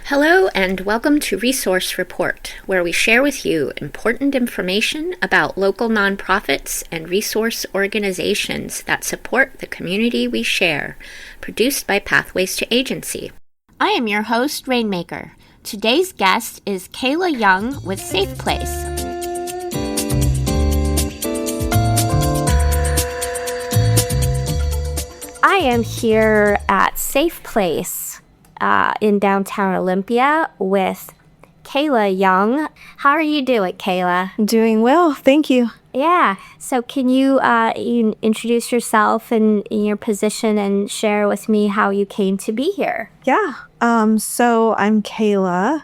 Hello and welcome to Resource Report, where we share with you important information about local nonprofits and resource organizations that support the community we share, produced by Pathways to Agency. I am your host, Rainmaker. Today's guest is Kayla Young with SafePlace. I am here at SafePlace in downtown Olympia with Kayla Young. How are you doing, Kayla? Doing well, thank you. Yeah. So can you introduce yourself and your position and share with me how you came to be here? Yeah. So I'm Kayla.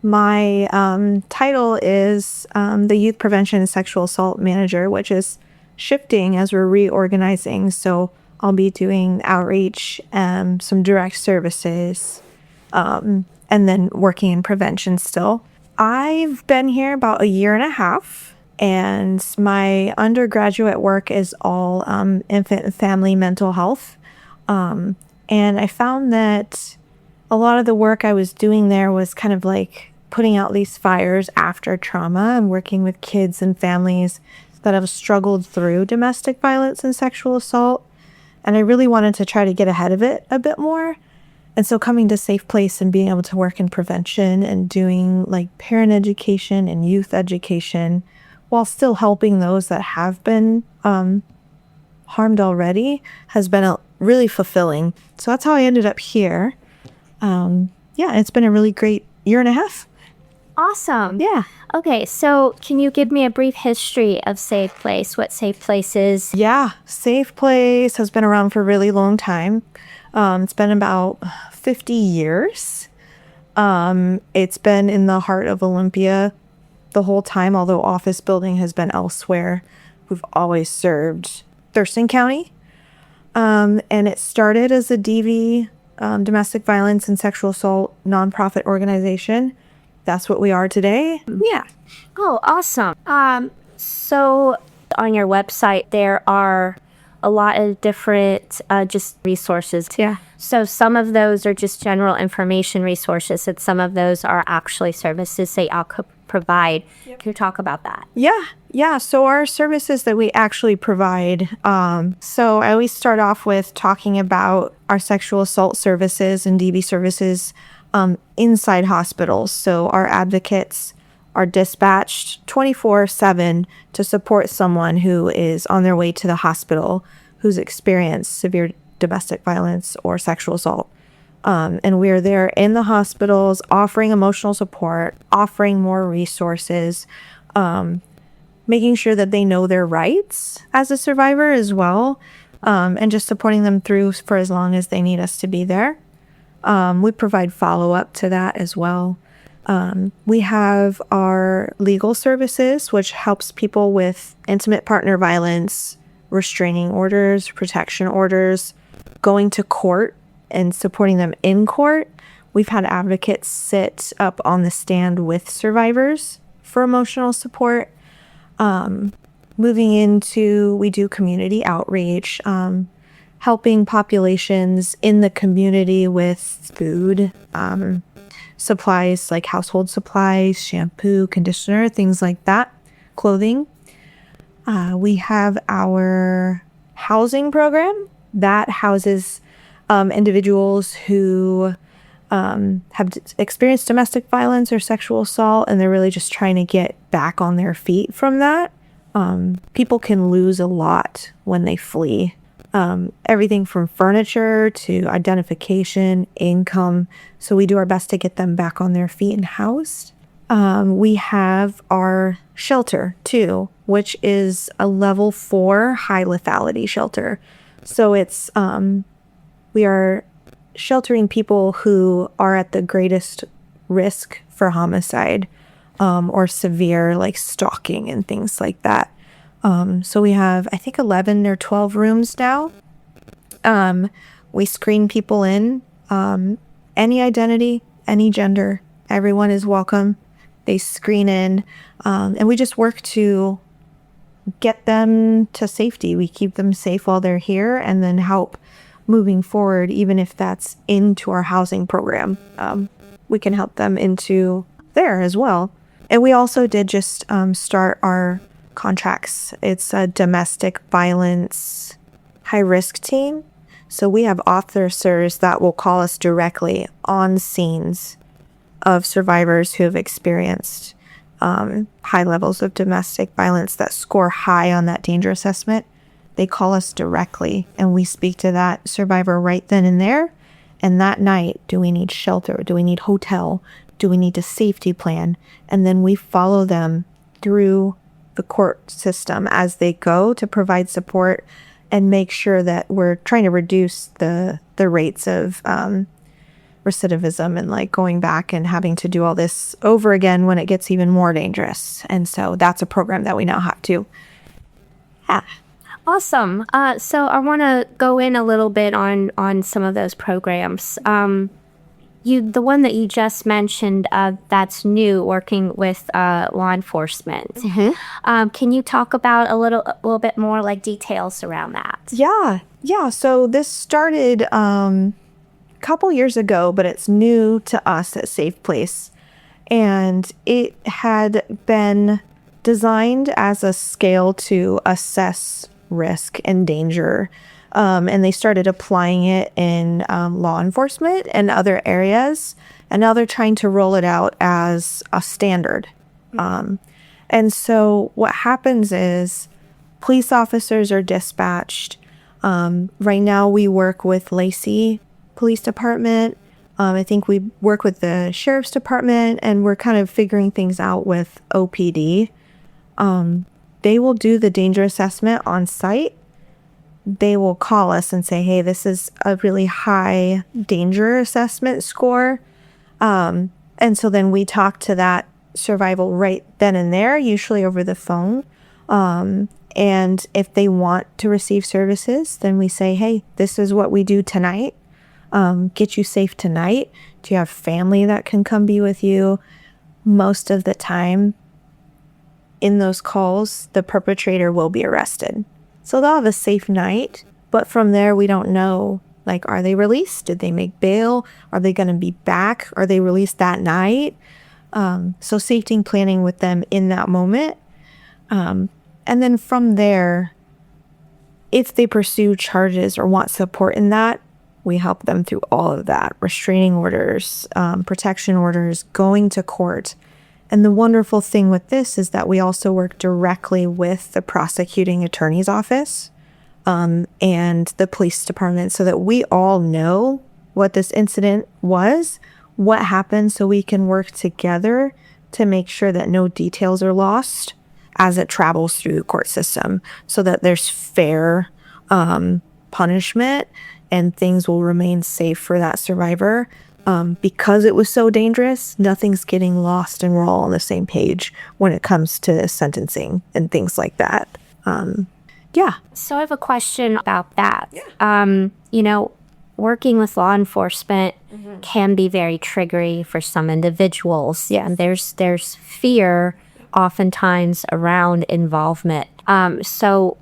My title is the Youth Prevention and Sexual Assault Manager, which is shifting as we're reorganizing. So I'll be doing outreach, some direct services, and then working in prevention still. I've been here about a year and a half, and my undergraduate work is all infant and family mental health. And I found that a lot of the work I was doing there was kind of like putting out these fires after trauma and working with kids and families that have struggled through domestic violence and sexual assault. And I really wanted to try to get ahead of it a bit more. And so coming to SafePlace and being able to work in prevention and doing like parent education and youth education while still helping those that have been harmed already has been really fulfilling. So that's how I ended up here. It's been a really great year and a half. Awesome. Yeah. Okay, so can you give me a brief history of SafePlace, what SafePlace is? Yeah, SafePlace has been around for a really long time. It's been about 50 years. It's been in the heart of Olympia the whole time, although office building has been elsewhere. We've always served Thurston County. And it started as a DV, domestic violence and sexual assault nonprofit organization. That's what we are today. Yeah. Oh, awesome. So on your website, there are a lot of different just resources. Yeah. So some of those are just general information resources, and some of those are actually services they all could provide. Yep. Can you talk about that? Yeah. So our services that we actually provide. So I always start off with talking about our sexual assault services and DV services inside hospitals. So our advocates are dispatched 24/7 to support someone who is on their way to the hospital who's experienced severe domestic violence or sexual assault. And we're there in the hospitals offering emotional support, offering more resources, making sure that they know their rights as a survivor as well, and just supporting them through for as long as they need us to be there. We provide follow-up to that as well. We have our legal services, which helps people with intimate partner violence, restraining orders, protection orders, going to court and supporting them in court. We've had advocates sit up on the stand with survivors for emotional support. Moving into, we do community outreach, helping populations in the community with food, supplies like household supplies, shampoo, conditioner, things like that, clothing. We have our housing program that houses individuals who have experienced domestic violence or sexual assault, and they're really just trying to get back on their feet from that. People can lose a lot when they flee. Everything from furniture to identification, income. So we do our best to get them back on their feet and housed. We have our shelter too, which is a level 4 high lethality shelter. So it's, we are sheltering people who are at the greatest risk for homicide, or severe like stalking and things like that. So we have, I think, 11 or 12 rooms now. We screen people in, any identity, any gender, everyone is welcome. They screen in, and we just work to get them to safety. We keep them safe while they're here and then help moving forward, even if that's into our housing program. we can help them into there as well. And we also did just start our contracts. It's a domestic violence high-risk team. So we have officers that will call us directly on scenes of survivors who have experienced high levels of domestic violence that score high on that danger assessment. They call us directly, and we speak to that survivor right then and there. And that night, do we need shelter? Do we need hotel? Do we need a safety plan? And then we follow them through the court system as they go to provide support and make sure that we're trying to reduce the rates of recidivism and like going back and having to do all this over again when it gets even more dangerous. And so that's a program that we now have too. Yeah. Awesome. So I want to go in a little bit on some of those programs. The one that you just mentioned, that's new, working with law enforcement. Mm-hmm. Can you talk about a little bit more, like details around that? Yeah. So this started a couple years ago, but it's new to us at SafePlace, and it had been designed as a scale to assess risk and danger. And they started applying it in law enforcement and other areas. And now they're trying to roll it out as a standard. And so what happens is police officers are dispatched. Right now we work with Lacey Police Department. I think we work with the Sheriff's Department, and we're kind of figuring things out with OPD. They will do the danger assessment on site. They will call us and say, hey, this is a really high danger assessment score. And so then we talk to that survival right then and there, usually over the phone. And if they want to receive services, then we say, hey, this is what we do tonight. Get you safe tonight. Do you have family that can come be with you? Most of the time in those calls, the perpetrator will be arrested. So they'll have a safe night, but from there, we don't know, like, are they released? Did they make bail? Are they going to be back? Are they released that night? So safety and planning with them in that moment. And then from there, if they pursue charges or want support in that, we help them through all of that. Restraining orders, protection orders, going to court. And the wonderful thing with this is that we also work directly with the prosecuting attorney's office and the police department, so that we all know what this incident was, what happened, so we can work together to make sure that no details are lost as it travels through the court system, so that there's fair punishment and things will remain safe for that survivor. Because it was so dangerous, nothing's getting lost, and we're all on the same page when it comes to sentencing and things like that. Yeah. So I have a question about that. Yeah. Working with law enforcement can be very triggering for some individuals. Yeah. And there's fear oftentimes around involvement. So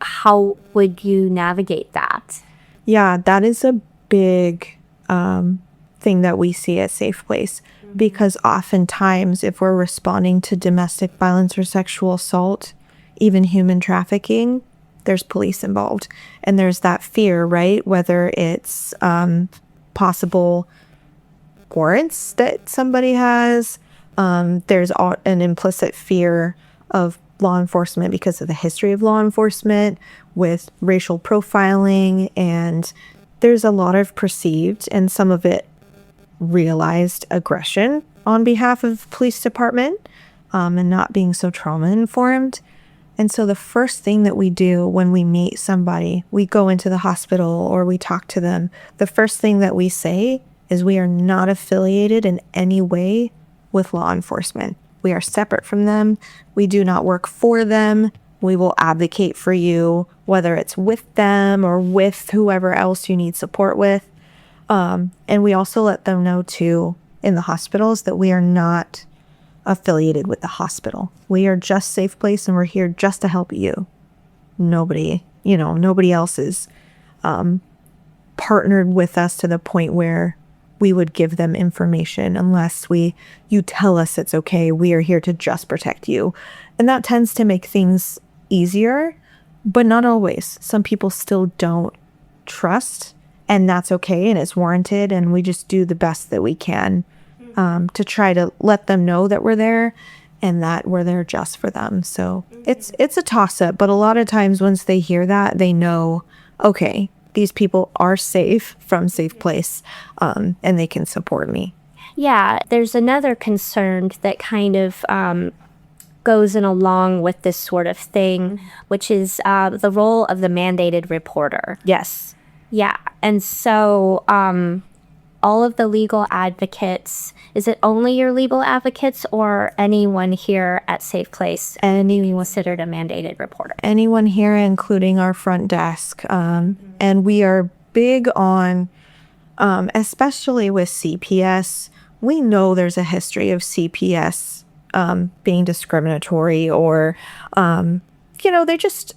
how would you navigate that? Yeah, that is a big thing that we see at SafePlace, because oftentimes if we're responding to domestic violence or sexual assault, even human trafficking, there's police involved, and there's that fear, right? Whether it's possible warrants that somebody has, there's an implicit fear of law enforcement because of the history of law enforcement with racial profiling, and there's a lot of perceived and some of it realized aggression on behalf of the police department, and not being so trauma informed. And so the first thing that we do when we meet somebody, we go into the hospital or we talk to them, the first thing that we say is we are not affiliated in any way with law enforcement. We are separate from them. We do not work for them. We will advocate for you, whether it's with them or with whoever else you need support with. And we also let them know too in the hospitals that we are not affiliated with the hospital. We are just SafePlace, and we're here just to help you. Nobody else is partnered with us to the point where we would give them information unless you tell us it's okay. We are here to just protect you. And that tends to make things easier, but not always. Some people still don't trust, and that's okay, and it's warranted, and we just do the best that we can to try to let them know that we're there and that we're there just for them. So it's a toss-up, but a lot of times once they hear that, they know, okay, these people are safe from SafePlace, and they can support me. Yeah, there's another concern that kind of goes in along with this sort of thing, which is the role of the mandated reporter. Yes. Yeah, and so all of the legal advocates, is it only your legal advocates or anyone here at SafePlace considered a mandated reporter? Anyone here, including our front desk. And we are big on, especially with CPS, we know there's a history of CPS being discriminatory or, they just,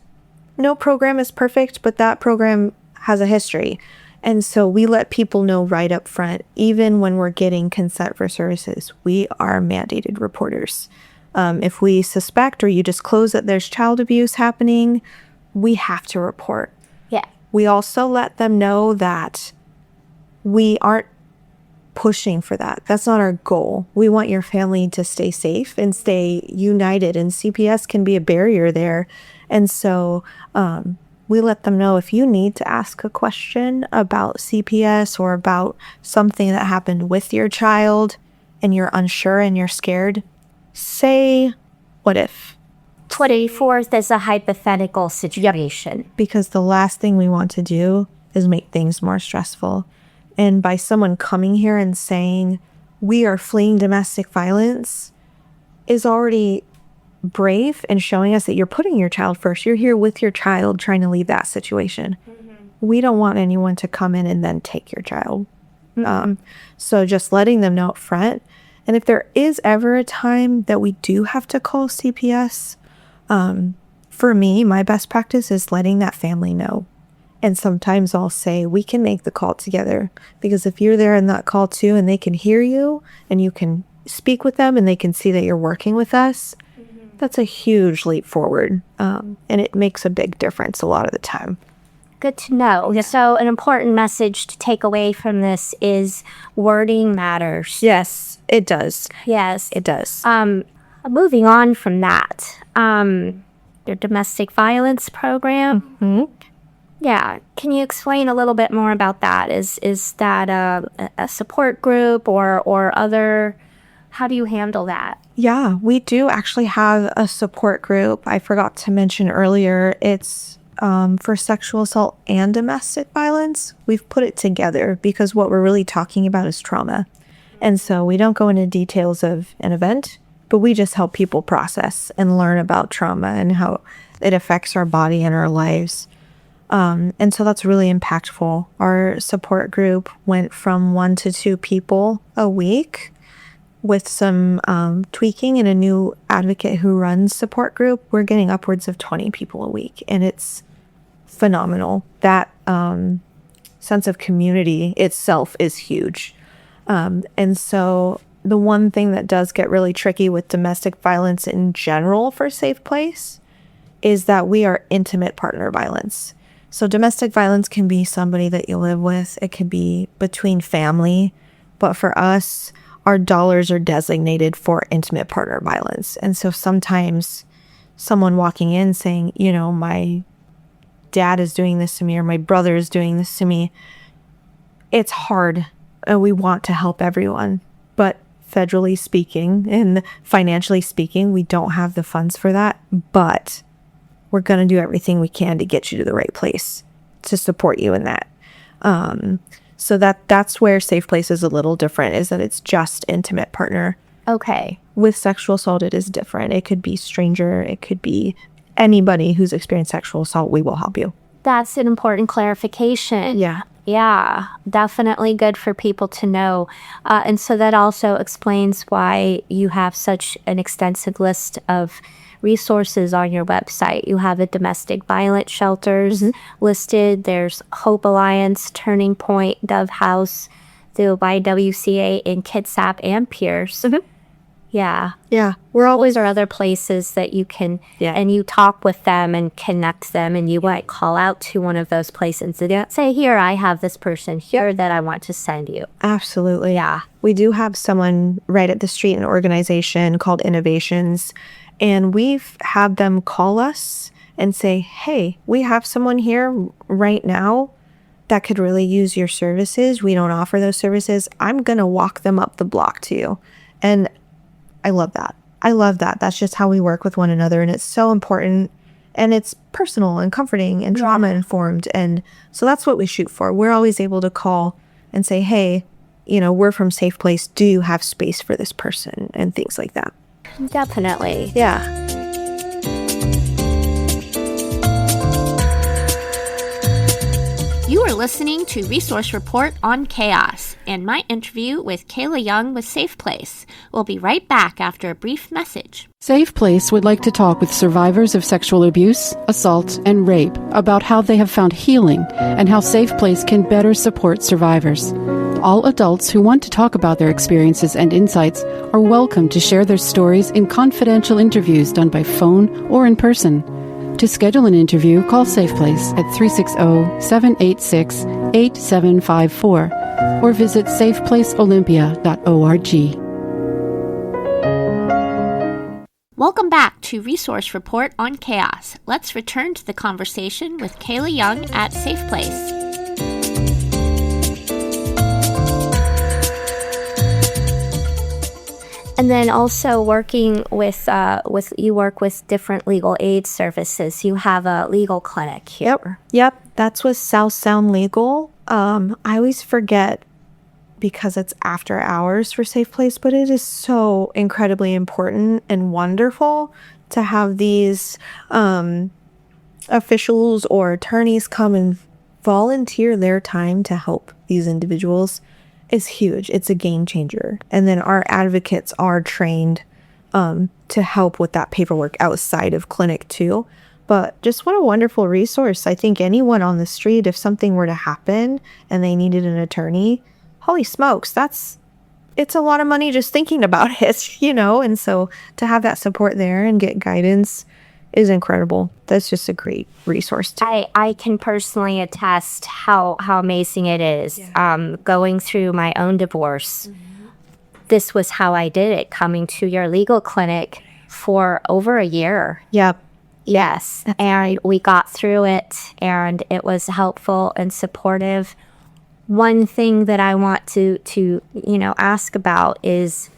no program is perfect, but that program has a history. And so we let people know right up front, even when we're getting consent for services, we are mandated reporters. If we suspect or you disclose that there's child abuse happening, we have to report. Yeah. We also let them know that we aren't pushing for that. That's not our goal. We want your family to stay safe and stay united, and CPS can be a barrier there. And so we let them know if you need to ask a question about CPS or about something that happened with your child and you're unsure and you're scared, say, what if? Put it forth as a hypothetical situation. Yep. Because the last thing we want to do is make things more stressful. And by someone coming here and saying, we are fleeing domestic violence, is already brave and showing us that you're putting your child first. You're here with your child trying to leave that situation. We don't want anyone to come in and then take your child. So just letting them know up front. And if there is ever a time that we do have to call CPS, for me, my best practice is letting that family know. And sometimes I'll say, we can make the call together, because if you're there in that call too, and they can hear you and you can speak with them and they can see that you're working with us, that's a huge leap forward. And it makes a big difference a lot of the time. Good to know. Yeah. So an important message to take away from this is wording matters. Yes, it does. Yes. It does. Moving on from that, your domestic violence program. Yeah. Can you explain a little bit more about that? Is that a support group or other? How do you handle that? Yeah, we do actually have a support group. I forgot to mention earlier, it's for sexual assault and domestic violence. We've put it together because what we're really talking about is trauma. And so we don't go into details of an event, but we just help people process and learn about trauma and how it affects our body and our lives. And so that's really impactful. Our support group went from 1 to 2 people a week with some tweaking and a new advocate who runs support group. We're getting upwards of 20 people a week, and it's phenomenal. That sense of community itself is huge. And so the one thing that does get really tricky with domestic violence in general for SafePlace is that we are intimate partner violence. So domestic violence can be somebody that you live with. It can be between family. But for us, our dollars are designated for intimate partner violence. And so sometimes someone walking in saying, my dad is doing this to me or my brother is doing this to me, it's hard. We want to help everyone. But federally speaking and financially speaking, we don't have the funds for that. But we're going to do everything we can to get you to the right place to support you in that. So that's where SafePlace is a little different, is that it's just intimate partner. Okay. With sexual assault, it is different. It could be stranger. It could be anybody who's experienced sexual assault. We will help you. That's an important clarification. Yeah. Yeah, definitely good for people to know. And so that also explains why you have such an extensive list of resources on your website. You have the domestic violence shelters listed. There's Hope Alliance, Turning Point, Dove House. through YWCA in Kitsap and Pierce. Yeah. Yeah. We're always Those are other places that you can, Yeah. and you talk with them and connect them, and you might call out to one of those places and say, here, I have this person here that I want to send you. Absolutely. Yeah. We do have someone right at the street, an organization called Innovations, and we've had them call us and say, hey, we have someone here right now that could really use your services. We don't offer those services. I'm going to walk them up the block to you. And I love that. I love that. That's just how we work with one another. And it's so important. And it's personal and comforting and trauma informed. And so that's what we shoot for. We're always able to call and say, hey, we're from SafePlace. Do you have space for this person? And things like that. Definitely. Yeah. You are listening to Resource Report on Chaos and my interview with Kayla Young with SafePlace. We'll be right back after a brief message. SafePlace would like to talk with survivors of sexual abuse, assault, and rape about how they have found healing and how SafePlace can better support survivors. All adults who want to talk about their experiences and insights are welcome to share their stories in confidential interviews done by phone or in person. To schedule an interview, call SafePlace at 360-786-8754 or visit safeplaceolympia.org. Welcome back to Resource Report on Chaos. Let's return to the conversation with Kayla Young at SafePlace. And then also working with you work with different legal aid services. You have a legal clinic here. Yep. That's with South Sound Legal. I always forget because it's after hours for SafePlace, but it is so incredibly important and wonderful to have these officials or attorneys come and volunteer their time to help these individuals. Is huge. It's a game changer. And then our advocates are trained to help with that paperwork outside of clinic too. But just what a wonderful resource. I think anyone on the street, if something were to happen and they needed an attorney, holy smokes, it's a lot of money just thinking about it, and so to have that support there and get guidance is incredible. That's just a great resource too. I can personally attest how amazing it is. Yeah. Going through my own divorce, this was how I did it, coming to your legal clinic for over a year. Yep. Yes. And we got through it, and it was helpful and supportive. One thing that I want to ask about is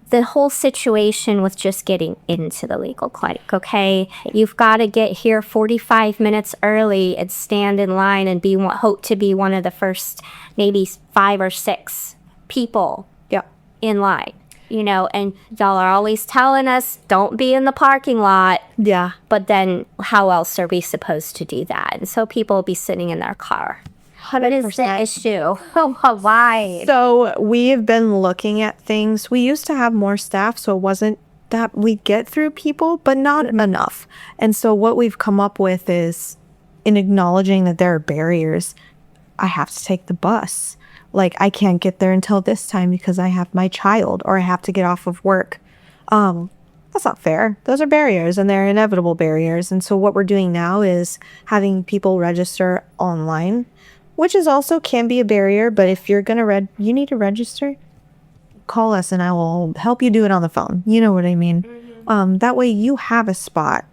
the whole situation with just getting into the legal clinic, okay? You've got to get here 45 minutes early and stand in line and hope to be one of the first maybe 5 or 6 people in line, and y'all are always telling us, don't be in the parking lot. Yeah. But then how else are we supposed to do that? And so people will be sitting in their car. 100%. What is the issue? Why? So we have been looking at things. We used to have more staff, so it wasn't that we get through people, but not enough. And so what we've come up with is, in acknowledging that there are barriers, I have to take the bus. Like, I can't get there until this time because I have my child, or I have to get off of work. That's not fair. Those are barriers, and they're inevitable barriers. And so what we're doing now is having people register online, which is also can be a barrier, but if you're going to you need to register, call us and I will help you do it on the phone. You know what I mean? Mm-hmm. That way you have a spot,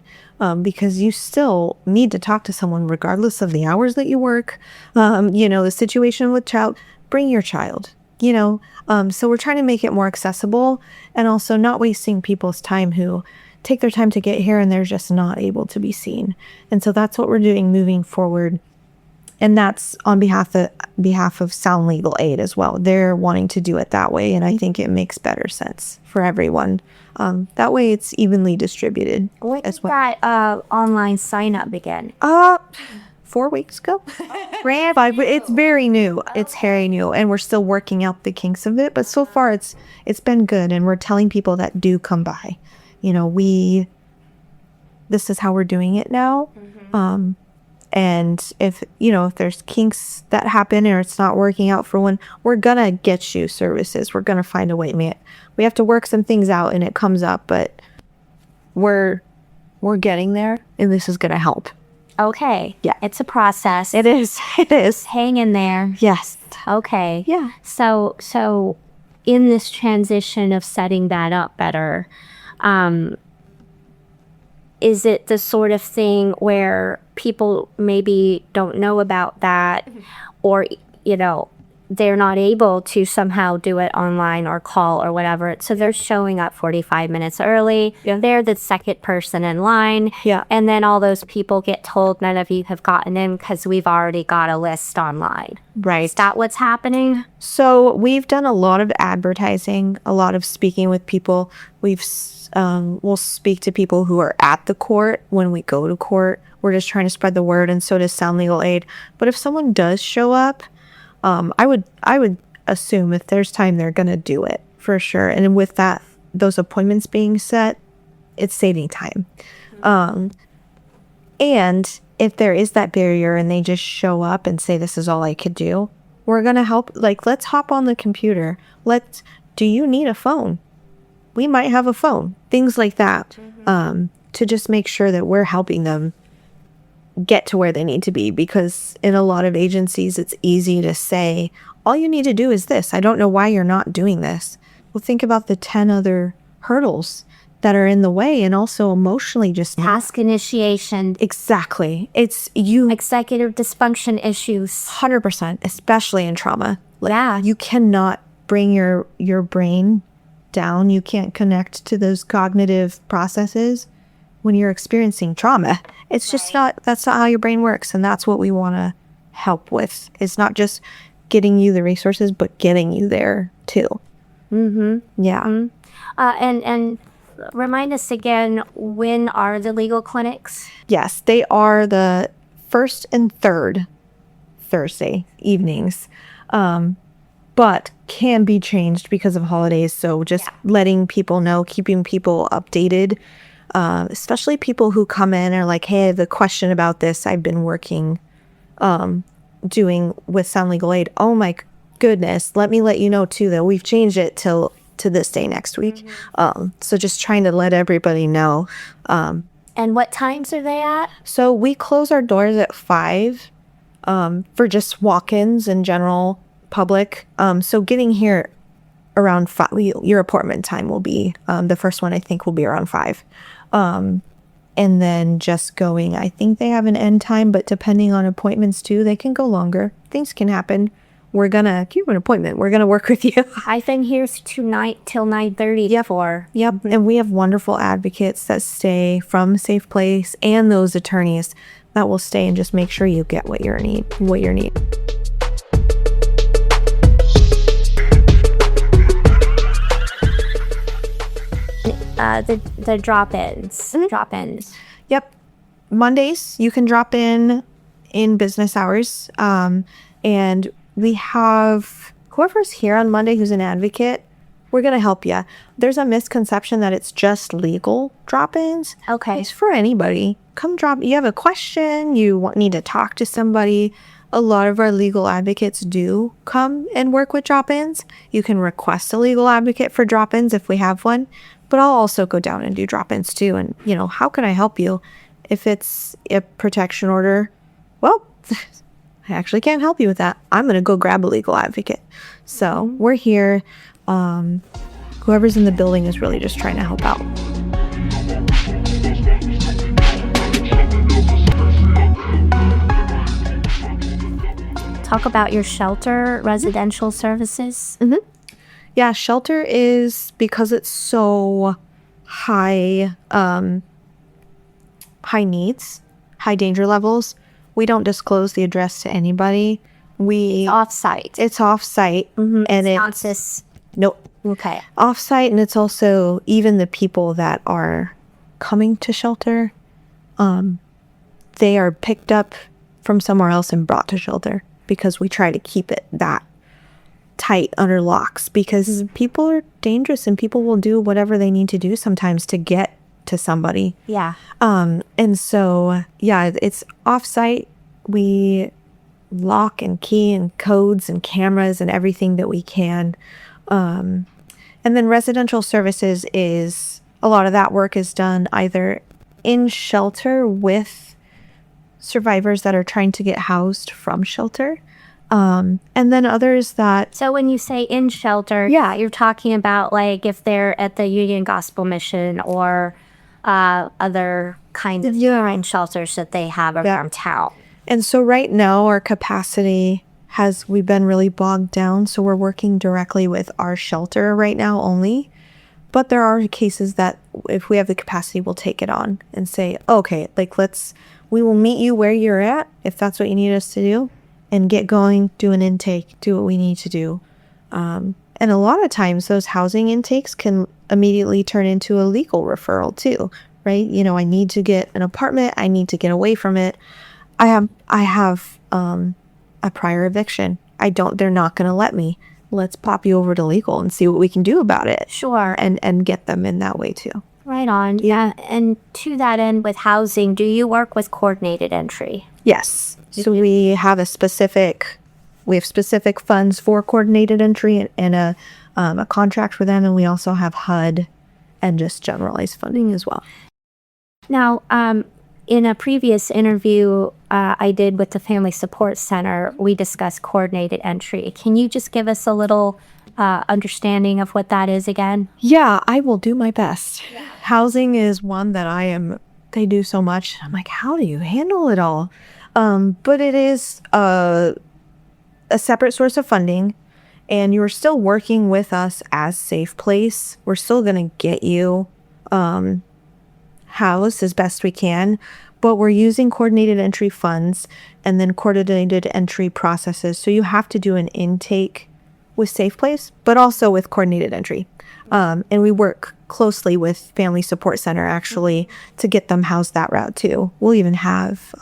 because you still need to talk to someone regardless of the hours that you work. The situation with child, bring your child, so we're trying to make it more accessible and also not wasting people's time who take their time to get here and they're just not able to be seen. And so that's what we're doing moving forward. And that's on behalf of Sound Legal Aid as well. They're wanting to do it that way, and I think it makes better sense for everyone. That way it's evenly distributed. When did that online sign up begin? 4 weeks ago. It's very new. Okay. It's very new, and we're still working out the kinks of it. But so far it's been good, and we're telling people that do come by. This is how we're doing it now. Mm-hmm. And if there's kinks that happen or it's not working out for one, we're gonna get you services. We're gonna find a way. We have to work some things out and it comes up, but we're getting there, and this is gonna help. Okay. Yeah. It's a process. It is. Hang in there. Yes. Okay. Yeah. So in this transition of setting that up better, is it the sort of thing where people maybe don't know about that, or, they're not able to somehow do it online or call or whatever, so they're showing up 45 minutes early. Yeah. They're the second person in line. Yeah. And then all those people get told none of you have gotten in because we've already got a list online. Right. Is that what's happening? So we've done a lot of advertising, a lot of speaking with people. We'll speak to people who are at the court when we go to court. We're just trying to spread the word, and so does Sound Legal Aid. But if someone does show up, I would assume if there's time, they're gonna do it for sure. And with that, those appointments being set, it's saving time. And if there is that barrier and they just show up and say, this is all I could do, we're gonna help. Like, let's hop on the computer. Do you need a phone? We might have a phone. Things like that. To just make sure that we're helping them get to where they need to be, because in a lot of agencies, it's easy to say, all you need to do is this. I don't know why you're not doing this. Well, think about the 10 other hurdles that are in the way, and also emotionally just Task initiation. Exactly. It's you. Executive dysfunction issues. 100%, especially in trauma. Yeah. You cannot bring your brain down. You can't connect to those cognitive processes when you're experiencing trauma. It's just that's not how your brain works. And that's what we want to help with. It's not just getting you the resources, but getting you there too. Yeah. And remind us again, when are the legal clinics? Yes, they are the first and third Thursday evenings, but can be changed because of holidays. So just letting people know, keeping people updated, especially people who come in and are like, hey, I have a question about this. I've been working, doing with Sound Legal Aid. Oh my goodness. Let me let you know too that we've changed it to this day next week. So just trying to let everybody know. And what times are they at? So we close our doors at 5 for just walk-ins and general public. So getting here around 5, your appointment time will be, the first one I think will be around 5. And then just going, I think they have an end time, but depending on appointments too, they can go longer. Things can happen. We're going to keep an appointment. We're going to work with you. I've been here tonight till 9:30. Yep. And we have wonderful advocates that stay from SafePlace, and those attorneys that will stay and just make sure you get what you need. The drop-ins. Drop-ins. Yep. Mondays, you can drop in business hours. And we have whoever's here on Monday who's an advocate, we're going to help you. There's a misconception that it's just legal drop-ins. Okay. It's for anybody. Come drop. You have a question, need to talk to somebody. A lot of our legal advocates do come and work with drop-ins. You can request a legal advocate for drop-ins if we have one, but I'll also go down and do drop-ins too. And, how can I help you? If it's a protection order, well, I actually can't help you with that. I'm going to go grab a legal advocate. So we're here. Whoever's in the building is really just trying to help out. Talk about your shelter, residential services. Yeah, shelter is, because it's so high needs, high danger levels, we don't disclose the address to anybody. Off-site. It's off-site. And it's nope. Okay. Off-site, and it's also even the people that are coming to shelter, they are picked up from somewhere else and brought to shelter, because we try to keep it that tight under locks, because people are dangerous and people will do whatever they need to do sometimes to get to somebody. Yeah. And so, yeah, it's off-site. we lock and key and codes and cameras and everything that we can. And then residential services is a lot of that work is done either in shelter with survivors that are trying to get housed from shelter. And then others that... So when you say in shelter, yeah, you're talking about like if they're at the Union Gospel Mission or other kinds of urine shelters that they have around town. And so right now our capacity we've been really bogged down. So we're working directly with our shelter right now only. But there are cases that if we have the capacity, we'll take it on and say, okay, like we will meet you where you're at if that's what you need us to do, and get going, do an intake, do what we need to do. And a lot of times those housing intakes can immediately turn into a legal referral too, right? You know, I need to get an apartment. I need to get away from it. I have a prior eviction. They're not going to let me. Let's pop you over to legal and see what we can do about it. Sure. And get them in that way too. Right on. Yeah. And to that end with housing, do you work with coordinated entry? Yes. So we have specific funds for coordinated entry and a contract for them. And we also have HUD and just generalized funding as well. Now, in a previous interview I did with the Family Support Center, we discussed coordinated entry. Can you just give us a little understanding of what that is again? Yeah, I will do my best. Yeah. Housing is one that they do so much. I'm like, how do you handle it all? But it is a separate source of funding, and you're still working with us as SafePlace. We're still going to get you housed as best we can, but we're using coordinated entry funds and then coordinated entry processes. So you have to do an intake with SafePlace, but also with coordinated entry. And we work closely with Family Support Center actually to get them housed that route too. We'll even have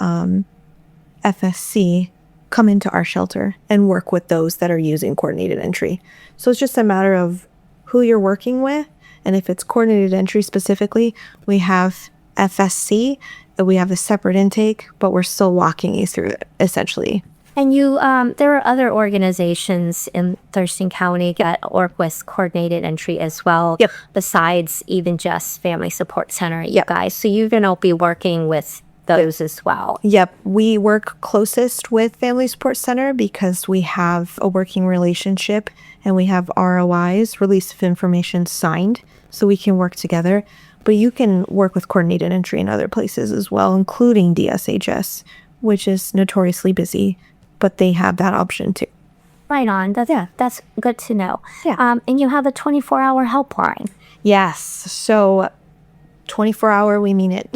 FSC come into our shelter and work with those that are using coordinated entry. So it's just a matter of who you're working with. And if it's coordinated entry specifically, we have FSC, we have a separate intake, but we're still walking you through it, essentially. And there are other organizations in Thurston County that work with coordinated entry as well, yep, besides even just Family Support Center, you guys. So you're going to be working with those as well. Yep. We work closest with Family Support Center because we have a working relationship and we have ROIs, release of information, signed, so we can work together. But you can work with coordinated entry in other places as well, including DSHS, which is notoriously busy, but they have that option too. Right on. That's good to know. Yeah. And you have a 24-hour helpline. Yes. So 24-hour, we mean it.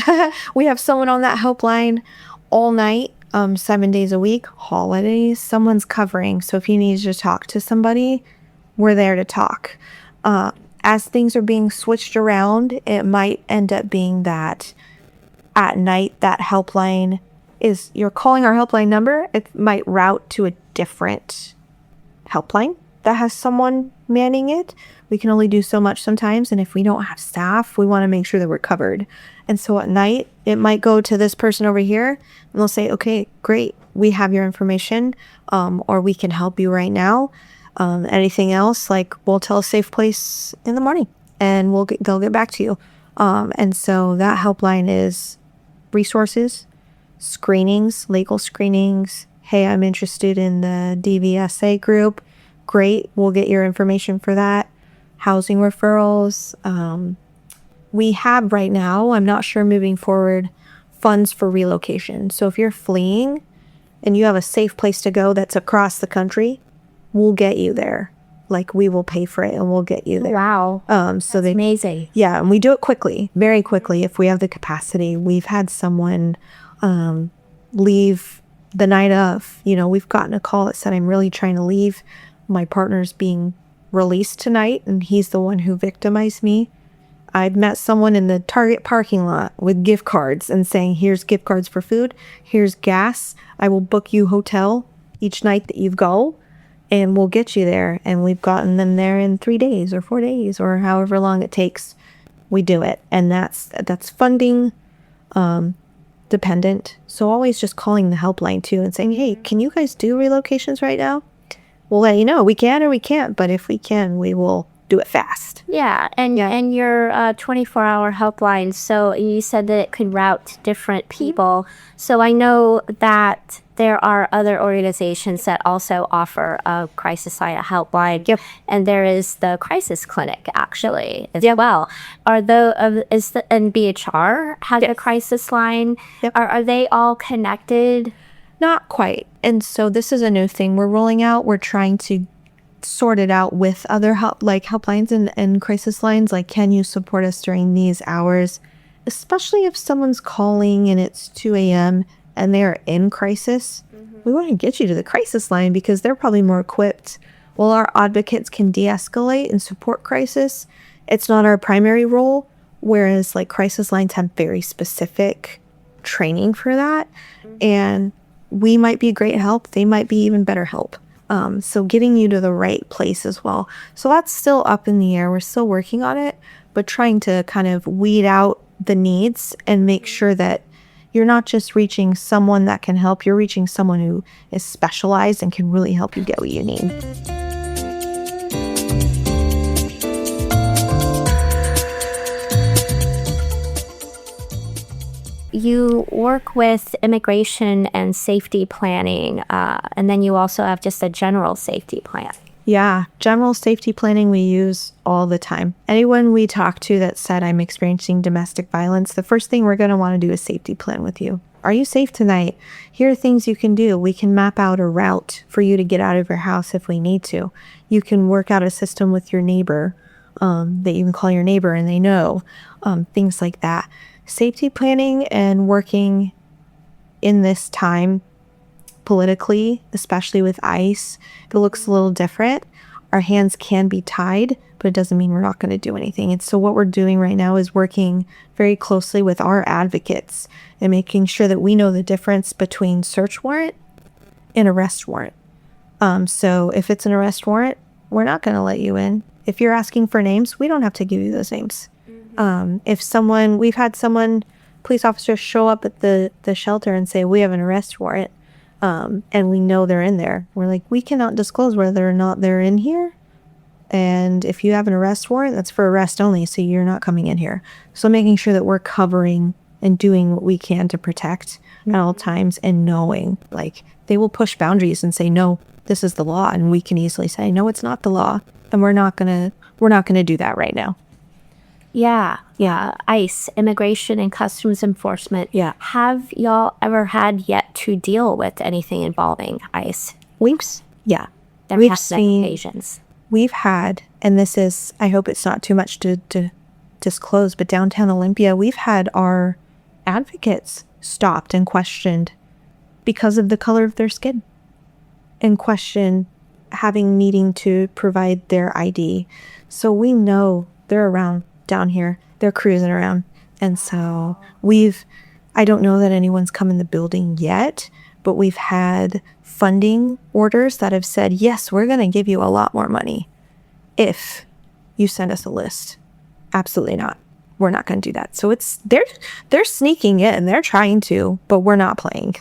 We have someone on that helpline all night, 7 days a week. Holidays, someone's covering. So if you need to talk to somebody, we're there to talk. As things are being switched around, it might end up being that at night, that helpline you're calling our helpline number. It might route to a different helpline that has someone manning it. We can only do so much sometimes. And if we don't have staff, we want to make sure that we're covered. And so at night, it might go to this person over here and they'll say, okay, great. We have your information, or we can help you right now. Anything else, like we'll tell a SafePlace in the morning and they'll get back to you. And so that helpline is resources, screenings, legal screenings. Hey, I'm interested in the DVSA group. Great. We'll get your information for that. Housing referrals. We have right now, I'm not sure moving forward, funds for relocation. So if you're fleeing and you have a safe place to go that's across the country, we'll get you there. Like we will pay for it and we'll get you there. Wow. So that's amazing. Yeah. And we do it quickly, very quickly. If we have the capacity, we've had someone leave the night of, we've gotten a call that said, I'm really trying to leave. My partner's being released tonight and he's the one who victimized me. I'd met someone in the Target parking lot with gift cards and saying, here's gift cards for food. Here's gas. I will book you hotel each night that you go and we'll get you there. And we've gotten them there in 3 days or 4 days or however long it takes. We do it. And that's funding. dependent. So always just calling the helpline too and saying, hey, can you guys do relocations right now? We'll let you know. We can or we can't, but if we can, we will do it fast. Yeah, and your 24-hour helpline, so you said that it could route to different people. So I know that there are other organizations that also offer a crisis line helpline. Yep. And there is the crisis clinic, actually, as well. And BHR has a crisis line. Yep. Are they all connected? Not quite. And so this is a new thing we're rolling out. We're trying to sort it out with other helplines and crisis lines. Like, can you support us during these hours? Especially if someone's calling and it's 2 a.m. and they're in crisis. We want to get you to the crisis line because they're probably more equipped. While our advocates can de-escalate and support crisis, it's not our primary role. Whereas like crisis lines have very specific training for that. And we might be great help. They might be even better help. So getting you to the right place as well. So that's still up in the air. We're still working on it, but trying to kind of weed out the needs and make sure that you're not just reaching someone that can help. You're reaching someone who is specialized and can really help you get what you need. You work with immigration and safety planning, and then you also have just a general safety plan. Yeah, general safety planning we use all the time. Anyone we talk to that said, I'm experiencing domestic violence, the first thing we're going to want to do is safety plan with you. Are you safe tonight? Here are things you can do. We can map out a route for you to get out of your house if we need to. You can work out a system with your neighbor that you can call your neighbor and they know, things like that. Safety planning and working in this time politically, especially with ICE, it looks a little different. Our hands can be tied, but it doesn't mean we're not going to do anything. And so what we're doing right now is working very closely with our advocates and making sure that we know the difference between search warrant and arrest warrant. So if it's an arrest warrant, we're not going to let you in. If you're asking for names, we don't have to give you those names. We've had police officers show up at the shelter and say, we have an arrest warrant. And we know they're in there. We're like, we cannot disclose whether or not they're in here. And if you have an arrest warrant, that's for arrest only. So you're not coming in here. So making sure that we're covering and doing what we can to protect at all times and knowing like they will push boundaries and say, no, this is the law. And we can easily say, no, it's not the law. And we're not going to do that right now. Yeah. ICE, Immigration and Customs Enforcement. Yeah. Have y'all ever had yet to deal with anything involving ICE? We've seen occasions. We've had, and this is, I hope it's not too much to disclose, but downtown Olympia, we've had our advocates stopped and questioned because of the color of their skin and questioned needing to provide their ID. So we know they're around down here. They're cruising around. And so I don't know that anyone's come in the building yet, but we've had funding orders that have said, yes, we're going to give you a lot more money if you send us a list. Absolutely not. We're not going to do that. So they're sneaking in. They're trying to, but we're not playing.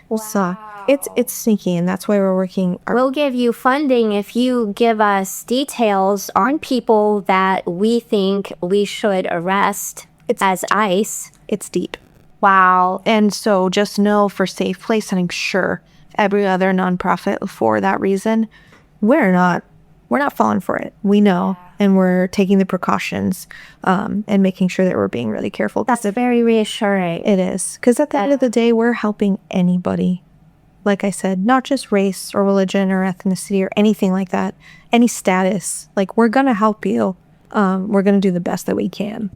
Wow. So it's sneaky, and that's why we're working. We'll give you funding if you give us details on people that we think we should arrest as ICE. It's deep. Wow. And so just know for SafePlace, and I'm sure every other nonprofit for that reason, we're not falling for it. We know, and we're taking the precautions and making sure that we're being really careful. That's very reassuring. It is. Because at the end of the day, we're helping anybody. Like I said, not just race or religion or ethnicity or anything like that, any status. Like, we're going to help you. We're going to do the best that we can.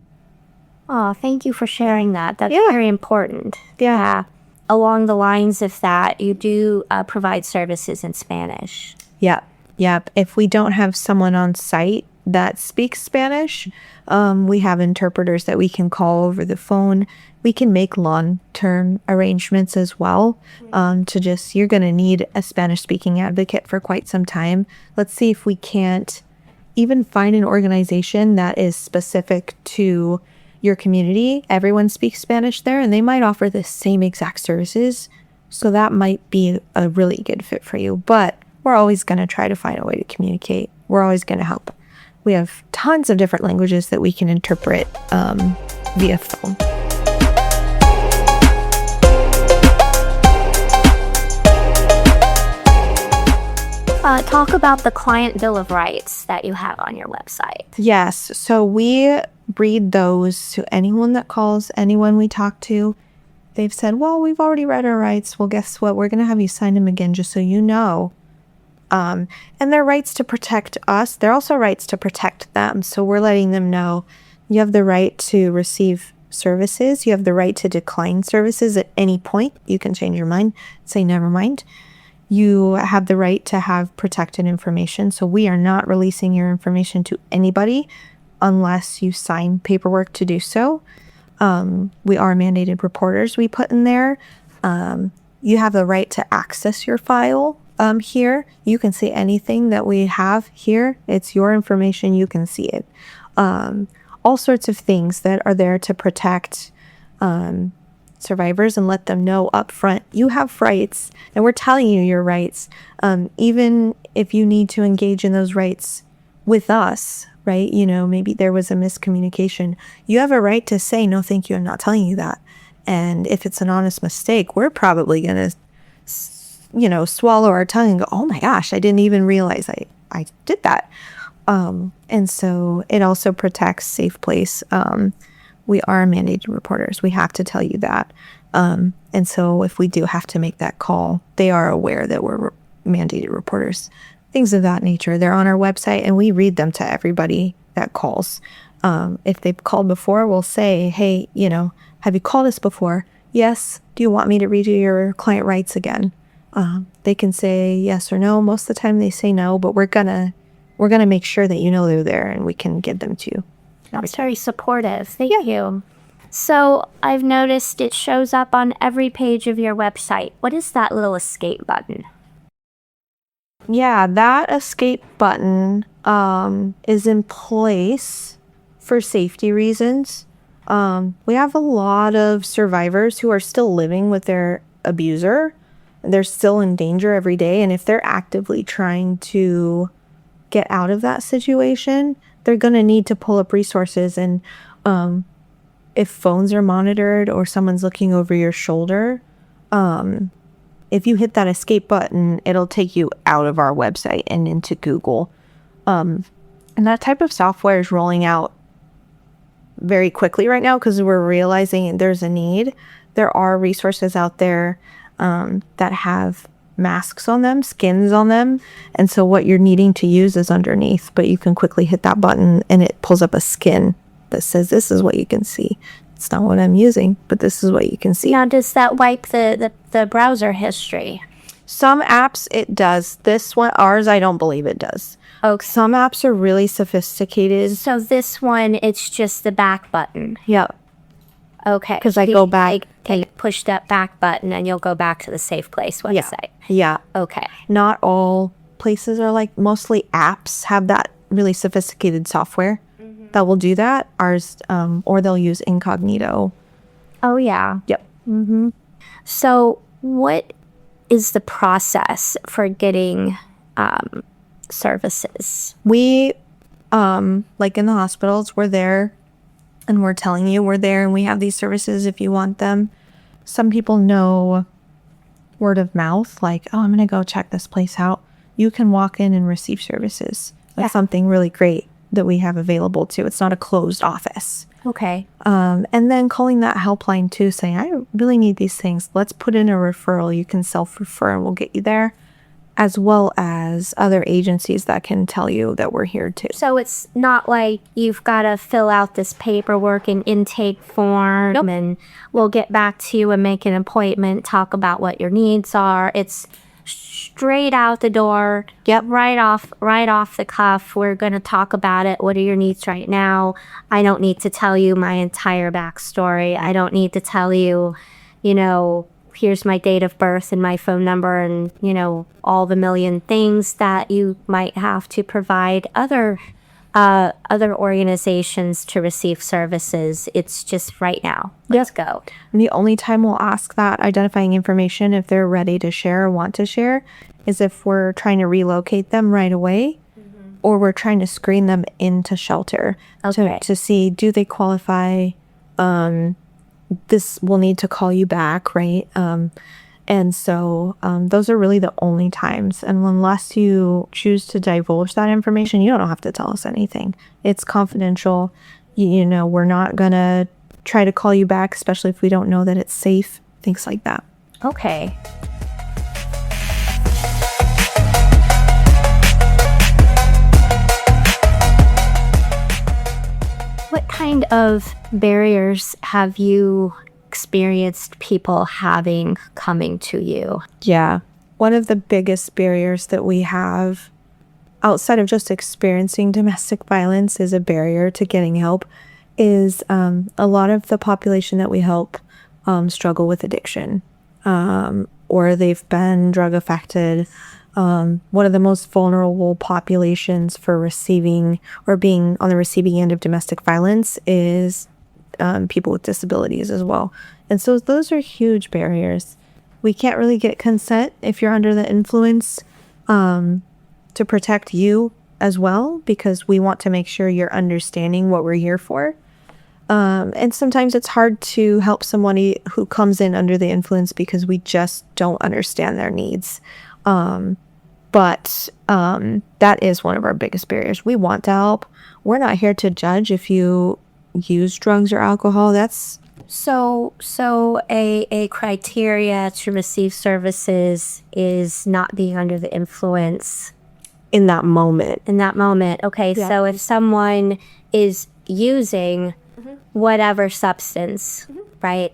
Oh, thank you for sharing that. That's very important. Yeah. Along the lines of that, you do provide services in Spanish. Yep. If we don't have someone on site that speaks Spanish, we have interpreters that we can call over the phone. We can make long-term arrangements as well. You're going to need a Spanish-speaking advocate for quite some time. Let's see if we can't even find an organization that is specific to your community. Everyone speaks Spanish there, and they might offer the same exact services. So that might be a really good fit for you. But we're always going to try to find a way to communicate. We're always going to help. We have tons of different languages that we can interpret via phone. Talk about the client bill of rights that you have on your website. Yes. So we read those to anyone that calls, anyone we talk to. They've said, well, we've already read our rights. Well, guess what? We're going to have you sign them again just so you know. And their rights to protect us, they're also rights to protect them. So we're letting them know you have the right to receive services. You have the right to decline services at any point. You can change your mind, say never mind. You have the right to have protected information. So we are not releasing your information to anybody unless you sign paperwork to do so. We are mandated reporters we put in there. You have the right to access your file here. You can see anything that we have here. It's your information. You can see it. All sorts of things that are there to protect survivors and let them know up front you have rights, and we're telling you your rights. Even if you need to engage in those rights with us, right? You know, maybe there was a miscommunication. You have a right to say, no, thank you, I'm not telling you that. And if it's an honest mistake, we're probably going to, swallow our tongue and go, oh my gosh, I didn't even realize I did that. And so it also protects SafePlace. We are mandated reporters. We have to tell you that. And so if we do have to make that call, they are aware that we're mandated reporters. Things of that nature. They're on our website, and we read them to everybody that calls. If they've called before, we'll say, hey, have you called us before? Yes. Do you want me to read you your client rights again? They can say yes or no. Most of the time they say no, but we're gonna make sure that they're there and we can give them to you. That's very supportive. Thank you. So I've noticed it shows up on every page of your website. What is that little escape button? Yeah, that escape button is in place for safety reasons. We have a lot of survivors who are still living with their abuser. They're still in danger every day. And if they're actively trying to get out of that situation, they're going to need to pull up resources. And if phones are monitored or someone's looking over your shoulder, if you hit that escape button, it'll take you out of our website and into Google. And that type of software is rolling out very quickly right now because we're realizing there's a need. There are resources out there that have masks on them, skins on them. And so what you're needing to use is underneath, but you can quickly hit that button and it pulls up a skin that says, this is what you can see. It's not what I'm using, but this is what you can see. Now, does that wipe the browser history? Some apps it does. This one, ours, I don't believe it does. Okay. Some apps are really sophisticated. So this one, it's just the back button. Yep. Okay. Because I go back. I push that back button and you'll go back to the SafePlace website. Yeah. Okay. Not all places are like, mostly apps have that really sophisticated software that will do that. Ours, or they'll use incognito. Oh, yeah. Yep. Mm-hmm. So what is the process for getting services? We, like in the hospitals, we're there and we're telling you we're there and we have these services if you want them. Some people know word of mouth, like, oh, I'm going to go check this place out. You can walk in and receive services. That's something really great that we have available too. It's not a closed office. Okay. And then calling that helpline too, saying, I really need these things. Let's put in a referral. You can self-refer and we'll get you there, as well as other agencies that can tell you that we're here too. So it's not like you've got to fill out this paperwork and intake form. Nope. And we'll get back to you and make an appointment, talk about what your needs are. It's straight out the door. Yep. Right off the cuff. We're going to talk about it. What are your needs right now? I don't need to tell you my entire backstory. I don't need to tell you, here's my date of birth and my phone number and, all the million things that you might have to provide other other organizations to receive services. It's just right now. Let's go. And the only time we'll ask that identifying information if they're ready to share or want to share is if we're trying to relocate them right away, or we're trying to screen them into shelter to see, do they qualify? This will need to call you back, right? And so those are really the only times. And unless you choose to divulge that information, you don't have to tell us anything. It's confidential. You know, we're not going to try to call you back, especially if we don't know that it's safe, things like that. Okay. What kind of barriers have you experienced people having coming to you? Yeah. One of the biggest barriers that we have outside of just experiencing domestic violence is a barrier to getting help is a lot of the population that we help struggle with addiction, or they've been drug affected. One of the most vulnerable populations for receiving or being on the receiving end of domestic violence is people with disabilities as well. And so those are huge barriers. We can't really get consent if you're under the influence to protect you as well, because we want to make sure you're understanding what we're here for. And sometimes it's hard to help somebody who comes in under the influence because we just don't understand their needs. But that is one of our biggest barriers. We want to help. We're not here to judge if you use drugs or alcohol. That's so a criteria to receive services is not being under the influence in that moment. Okay. Yeah. So if someone is using whatever substance, right?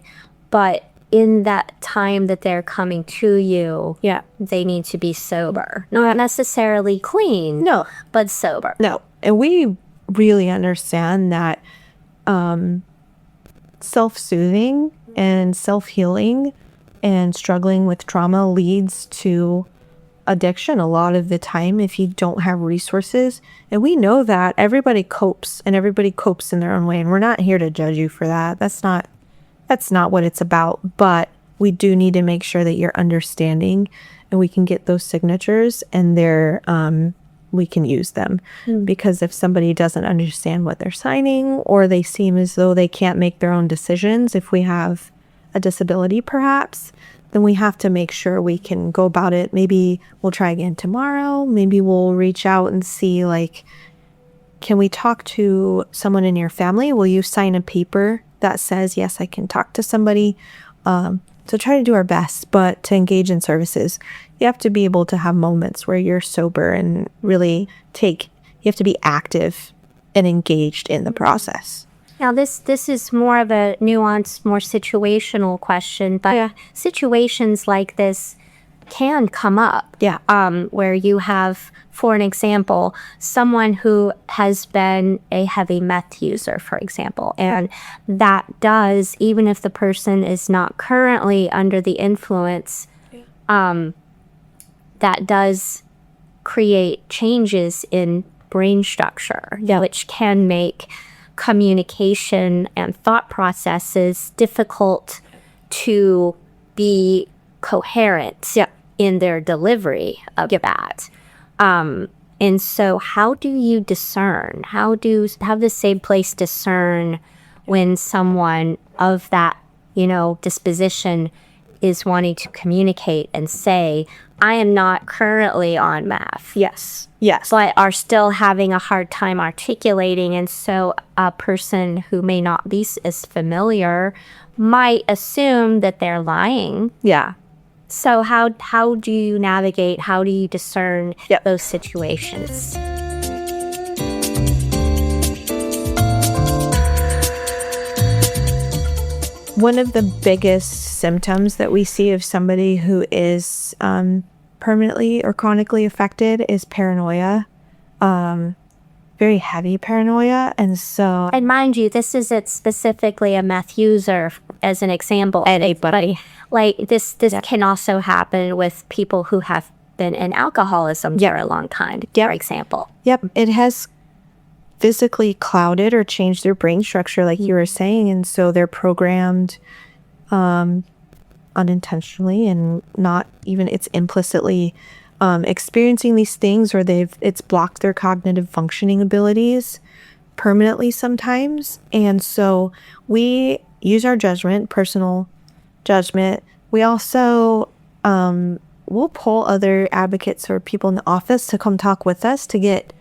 But in that time that they're coming to you, they need to be sober. Not necessarily clean. No. But sober. No. And we really understand that self-soothing and self-healing and struggling with trauma leads to addiction a lot of the time if you don't have resources. And we know that everybody copes, and everybody copes in their own way. And we're not here to judge you for that. That's not what it's about. But we do need to make sure that you're understanding, and we can get those signatures, and we can use them. Because if somebody doesn't understand what they're signing, or they seem as though they can't make their own decisions, if we have a disability perhaps, then we have to make sure we can go about it. Maybe we'll try again tomorrow. Maybe we'll reach out and see, like, can we talk to someone in your family? Will you sign a paper that says, yes, I can talk to somebody? So try to do our best, but to engage in services, you have to be able to have moments where you're sober and really you have to be active and engaged in the process. Now, this is more of a nuanced, more situational question, but situations like this can come up. Where you have, for an example, someone who has been a heavy meth user, for example, and that does, even if the person is not currently under the influence, that does create changes in brain structure, which can make communication and thought processes difficult to be coherent in their delivery of that. And so how do you discern? How does SafePlace discern when someone of that, disposition is wanting to communicate and say, I am not currently on meth. Yes. But are still having a hard time articulating. And so a person who may not be as familiar might assume that they're lying. Yeah. So how do you navigate? How do you discern those situations? One of the biggest symptoms that we see of somebody who is permanently or chronically affected is paranoia, very heavy paranoia. And mind you, this isn't specifically a meth user as an example. Anybody. Like this can also happen with people who have been in alcoholism for a long time, for example. Yep. It has physically clouded or changed their brain structure, like you were saying. And so they're programmed unintentionally and not even it's implicitly experiencing these things, or it's blocked their cognitive functioning abilities permanently sometimes. And so we use our judgment, personal judgment. We also we'll pull other advocates or people in the office to come talk with us to get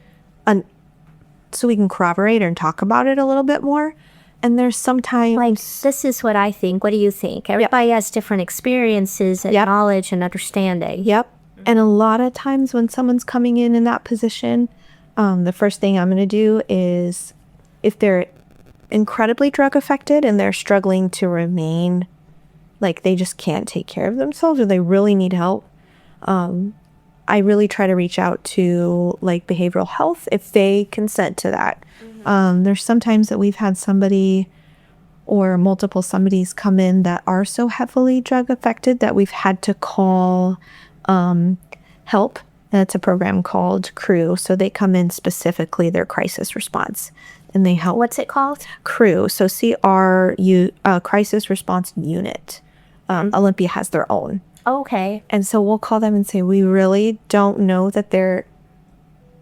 so we can corroborate and talk about it a little bit more. And there's sometimes like, this is what I think. What do you think? Everybody has different experiences and knowledge and understanding. Yep. And a lot of times when someone's coming in that position, the first thing I'm going to do is, if they're incredibly drug affected and they're struggling to remain, like they just can't take care of themselves or they really need help, I really try to reach out to like behavioral health if they consent to that. There's sometimes that we've had somebody or multiple somebodies come in that are so heavily drug affected that we've had to call help. And it's a program called CREW. So they come in specifically their crisis response and they help. What's it called? CREW. So CRU, Crisis Response Unit. Olympia has their own. Okay. And so we'll call them and say, we really don't know that they're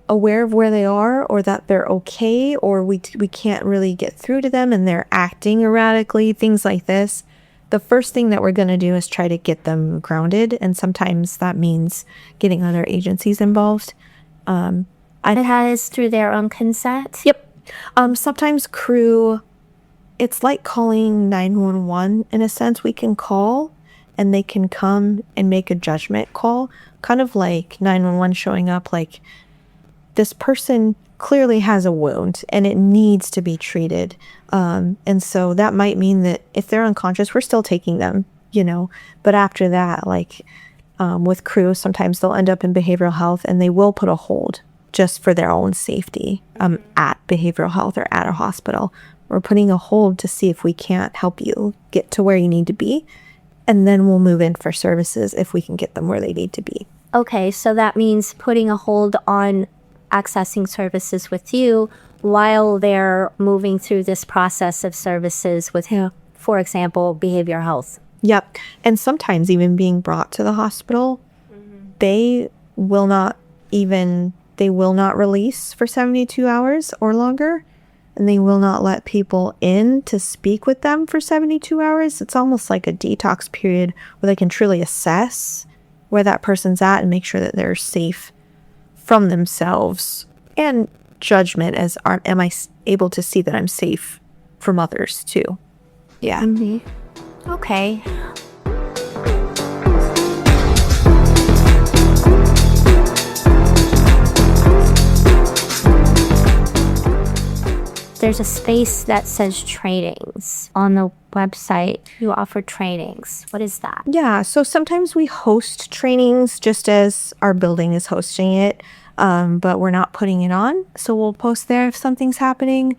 aware of where they are or that they're okay, or we can't really get through to them and they're acting erratically, things like this. The first thing that we're going to do is try to get them grounded. And sometimes that means getting other agencies involved. And that is through their own consent? Yep. Sometimes CREW, it's like calling 911 in a sense. We can call and they can come and make a judgment call, kind of like 911 showing up like, this person clearly has a wound and it needs to be treated. And so that might mean that if they're unconscious, we're still taking them, but after that, like with CREW, sometimes they'll end up in behavioral health and they will put a hold just for their own safety at behavioral health or at a hospital. We're putting a hold to see if we can't help you get to where you need to be. And then we'll move in for services if we can get them where they need to be. Okay, so that means putting a hold on accessing services with you while they're moving through this process of services with, for example, behavioral health. Yep. And sometimes even being brought to the hospital, they will not release for 72 hours or longer. And they will not let people in to speak with them for 72 hours. It's almost like a detox period where they can truly assess where that person's at and make sure that they're safe from themselves, and judgment as am I able to see that I'm safe from others too. Yeah. Mm-hmm. Okay. There's a space that says trainings on the website. You offer trainings. What is that? Yeah, so sometimes we host trainings just as our building is hosting it, but we're not putting it on. So we'll post there if something's happening.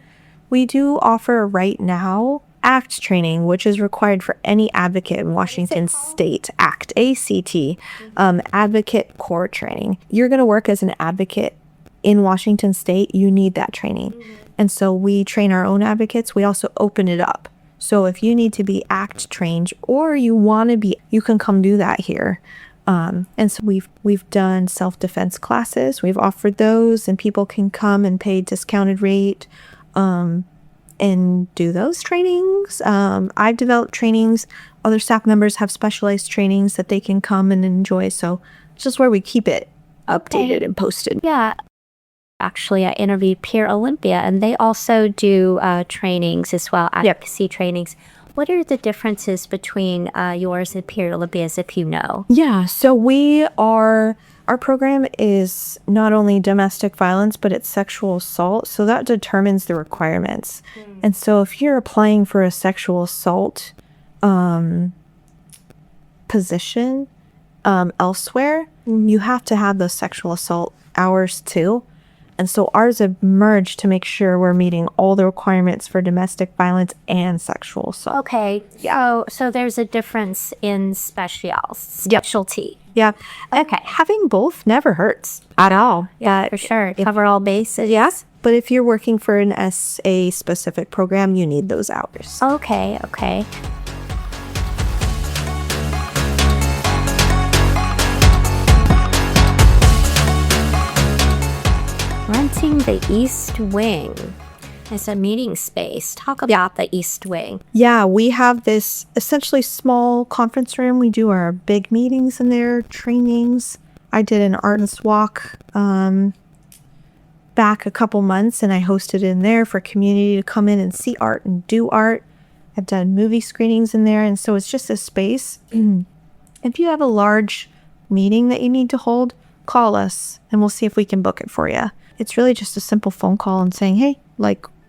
We do offer right now ACT training, which is required for any advocate in Washington State. ACT, A-C-T, Advocate Core Training. You're going to work as an advocate in Washington State. You need that training. And so we train our own advocates. We also open it up. So if you need to be ACT trained or you want to be, you can come do that here. And so we've done self-defense classes. We've offered those and people can come and pay discounted rate and do those trainings. I've developed trainings. Other staff members have specialized trainings that they can come and enjoy. So it's just where we keep it updated and posted. Yeah. Actually, I interviewed Peer Olympia, and they also do trainings as well, advocacy trainings. What are the differences between yours and Peer Olympia's, if you know? Yeah, so our program is not only domestic violence, but it's sexual assault. So that determines the requirements. And so if you're applying for a sexual assault position elsewhere, you have to have those sexual assault hours too. And so ours have merged to make sure we're meeting all the requirements for domestic violence and sexual assault. Okay, so there's a difference in specialty. Yeah. Okay. Having both never hurts at all. Yeah, for sure. Cover all bases. Yes. But if you're working for an SA specific program, you need those hours. Okay. Renting the East Wing as a meeting space. Talk about the East Wing. Yeah, we have this essentially small conference room. We do our big meetings in there, trainings. I did an artist walk back a couple months, and I hosted in there for community to come in and see art and do art. I've done movie screenings in there, and so it's just a space. If you have a large meeting that you need to hold, call us, and we'll see if we can book it for you. It's really just a simple phone call and saying, hey,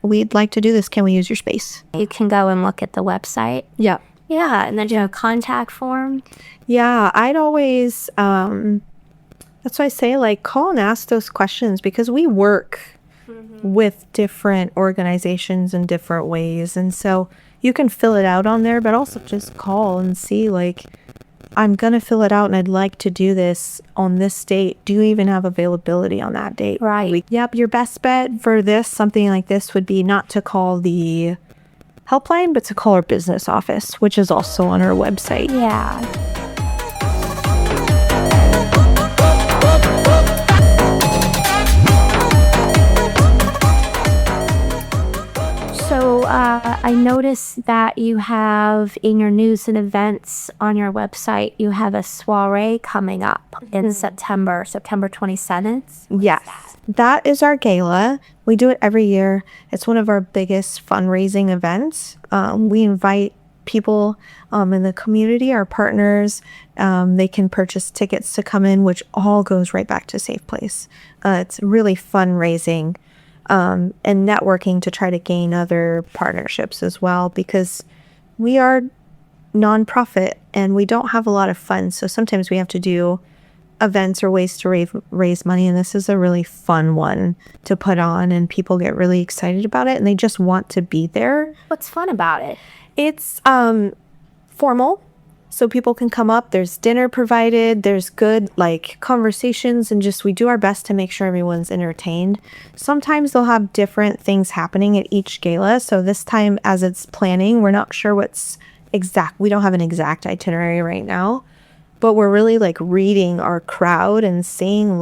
we'd like to do this. Can we use your space? You can go and look at the website. Yeah. Yeah, and then you have a contact form. Yeah, I'd always, that's why I say, call and ask those questions, because we work with different organizations in different ways. And so you can fill it out on there, but also just call and see, I'm going to fill it out and I'd like to do this on this date. Do you even have availability on that date? Right. Yep. Your best bet for something like this would be not to call the helpline, but to call our business office, which is also on our website. Yeah. So I noticed that you have in your news and events on your website, you have a soiree coming up in September 27th. Yes, that is our gala. We do it every year. It's one of our biggest fundraising events. We invite people in the community, our partners. They can purchase tickets to come in, which all goes right back to SafePlace. It's really fundraising and networking to try to gain other partnerships as well, because we are nonprofit and we don't have a lot of funds. So sometimes we have to do events or ways to raise money, and this is a really fun one to put on, and people get really excited about it and they just want to be there. What's fun about it? It's formal, so people can come up. There's dinner provided. There's good conversations, and just we do our best to make sure everyone's entertained. Sometimes they'll have different things happening at each gala. So this time, as it's planning, we're not sure what's exact. We don't have an exact itinerary right now, but we're really reading our crowd and seeing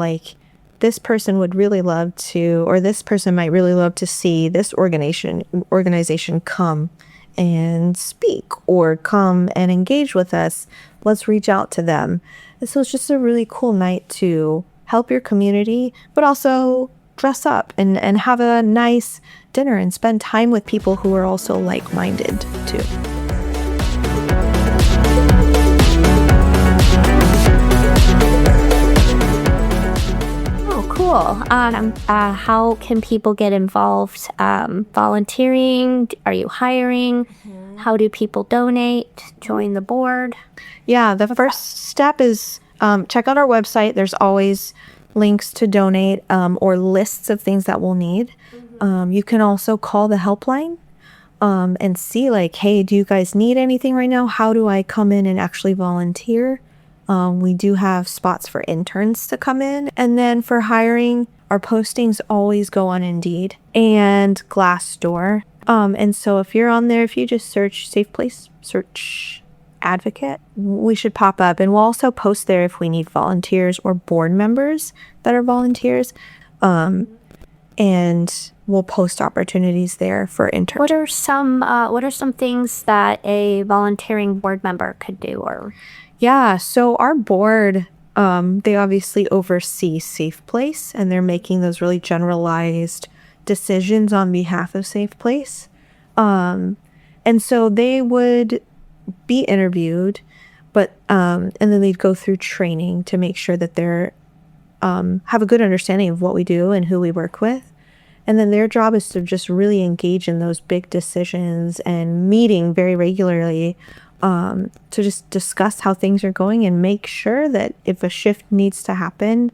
this person would really love to, or this person might really love to see this organization come and speak or come and engage with us. Let's reach out to them. And so it's just a really cool night to help your community, but also dress up and have a nice dinner and spend time with people who are also like-minded too. Cool. How can people get involved? Volunteering? Are you hiring? How do people donate? Join the board? Yeah, the first step is check out our website. There's always links to donate or lists of things that we'll need. You can also call the helpline and see hey, do you guys need anything right now? How do I come in and actually volunteer? We do have spots for interns to come in. And then for hiring, our postings always go on Indeed and Glassdoor. And so if you're on there, if you just search SafePlace, search advocate, we should pop up. And we'll also post there if we need volunteers or board members that are volunteers. And we'll post opportunities there for interns. What are some things that a volunteering board member could do? Yeah, so our board, they obviously oversee SafePlace, and they're making those really generalized decisions on behalf of SafePlace. And so they would be interviewed, but and then they'd go through training to make sure that they're have a good understanding of what we do and who we work with. And then their job is to just really engage in those big decisions and meeting very regularly to just discuss how things are going and make sure that if a shift needs to happen,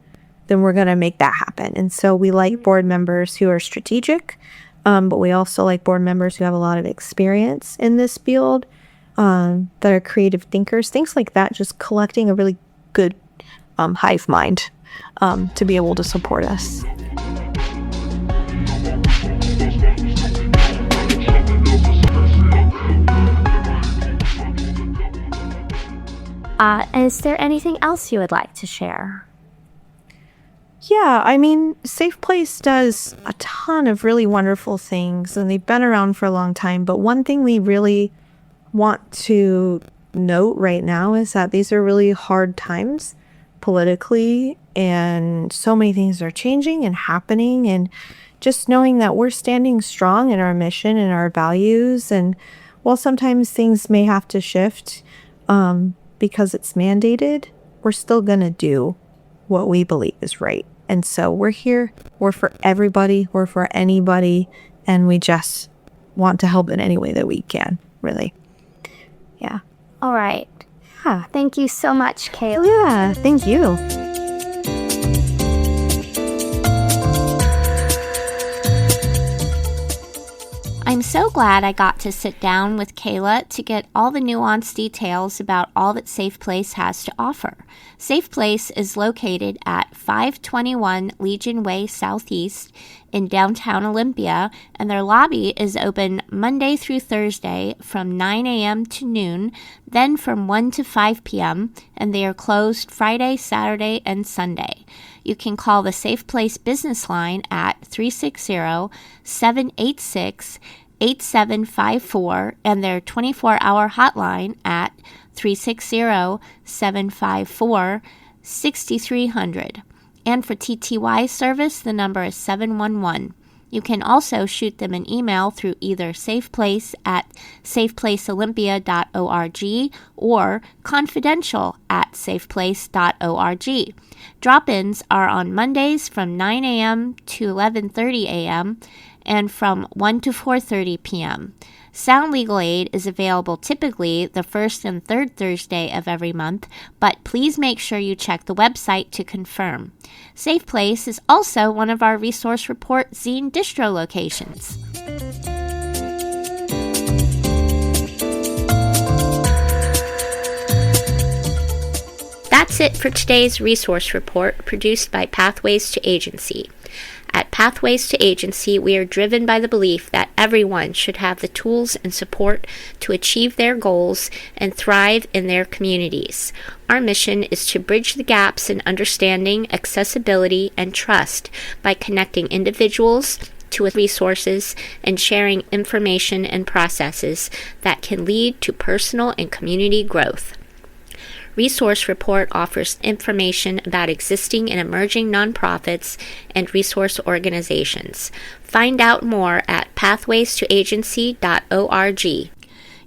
then we're going to make that happen. And so we like board members who are strategic, but we also like board members who have a lot of experience in this field, that are creative thinkers, things like that, just collecting a really good hive mind to be able to support us. Is there anything else you would like to share? Yeah, I mean, SafePlace does a ton of really wonderful things, and they've been around for a long time. But one thing we really want to note right now is that these are really hard times politically, and so many things are changing and happening. And just knowing that we're standing strong in our mission and our values, and while sometimes things may have to shift because it's mandated, we're still going to do what we believe is right. And so we're here, we're for everybody, we're for anybody, and we just want to help in any way that we can, really. Yeah. All right. Thank you so much, Kayla. Yeah, thank you. I'm so glad I got to sit down with Kayla to get all the nuanced details about all that SafePlace has to offer. SafePlace is located at 521 Legion Way Southeast in downtown Olympia, and their lobby is open Monday through Thursday from 9 a.m. to noon, then from 1 to 5 p.m., and they are closed Friday, Saturday, and Sunday. You can call the SafePlace business line at 360-786-8754 and their 24-hour hotline at 360-754-6300. And for TTY service, the number is 711. You can also shoot them an email through either SafePlace at safeplaceolympia.org or confidential at safeplace.org. Drop-ins are on Mondays from 9 a.m. to 11:30 a.m. and from 1 to 4:30 p.m. Sound legal aid is available typically the first and third Thursday of every month, but please make sure you check the website to confirm. SafePlace is also one of our Resource Report Zine Distro locations. That's it for today's Resource Report produced by Pathways to Agency. At Pathways to Agency, we are driven by the belief that everyone should have the tools and support to achieve their goals and thrive in their communities. Our mission is to bridge the gaps in understanding, accessibility, and trust by connecting individuals to resources and sharing information and processes that can lead to personal and community growth. Resource Report offers information about existing and emerging nonprofits and resource organizations. Find out more at pathwaystoagency.org.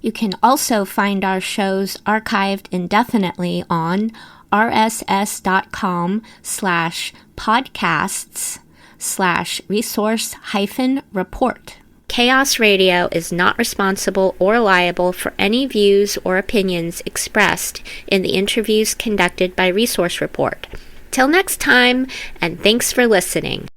You can also find our shows archived indefinitely on rss.com/podcasts/resource-report. Chaos Radio is not responsible or liable for any views or opinions expressed in the interviews conducted by Resource Report. Till next time, and thanks for listening.